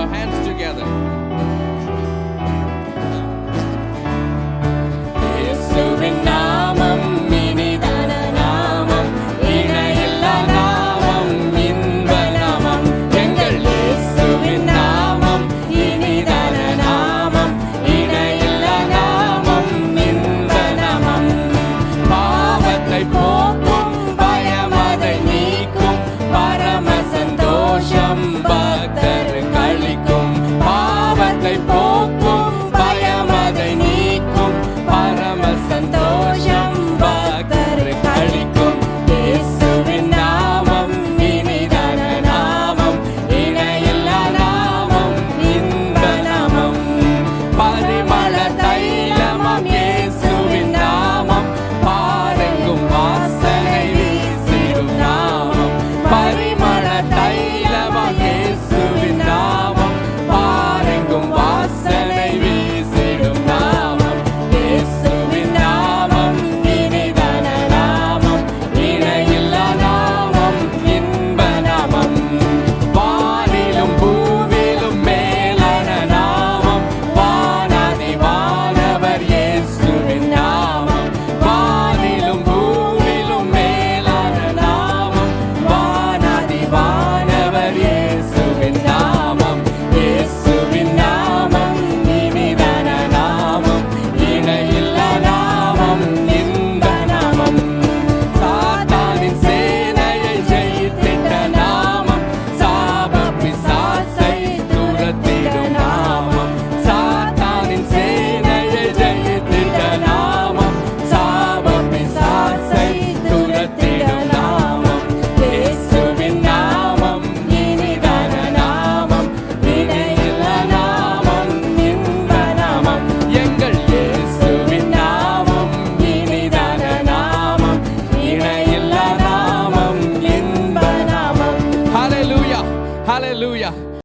your hands together. இயேசுவின் நாமம் இனிதான நாமம், இணையில்லா நாமம், இன்ப நாமம். எங்கள் இயேசுவின் நாமம் இனிதான நாமம், இணையில்லா நாமம், இன்ப நாமம். பாவத்தை போக்கும், பயமதை நீக்கும், பரம சந்தோஷம் பக்தருக்கு அளிக்கும். பாவத்தை போக்கும், பயமதை நீக்கும், பரம சந்தோஷம் பக்தருக்கு அளிக்கும். இயேசுவின் நாமம் இனிதான நாமம், இணையில்லா நாமம், இன்ப நாமம். பரிமள தைலமாம் இயேசுவின் நாமம், பாரெங்கும் வாசனை வீசிடும் நாமம். பரிமள தைலமாம் இயேசுவின் நாமம், பாரெங்கும் வாசனை வீசிடும் நாமம். இயேசுவின் நாமம் இனிதான நாமம், இணையில்லா நாமம், இன்ப நாமம். வானிலும் பூவிலும் மேலான நாமம், வானாதி வானவர் இயேசுவின் நாமம். வானிலும் பூவிலும் மேலான நாமம், வானாதி வானவர் இயேசுவின் நாமம். இயேசுவின் நாமம் இனிதான நாமம், இணையில்லா நாமம், இன்ப நாமம். சாத்தானின் சேனையை ஜெயித்திட்ட நாமம், சாப பிசாசை துரத்திடும் நாமம். சாத்தானின் சேனையை ஜெயித்திட்ட நாமம், சாப பிசாசை துரத்திடும் நாமம். இயேசுவின் நாமம் இனிதான நாமம், இணையில்லா நாமம், இன்ப நாமம். எங்கள் இயேசுவின் நாமம் இனிதான நாமம், இணையில்லா நாமம், இன்ப நாமம். Hallelujah. Hallelujah.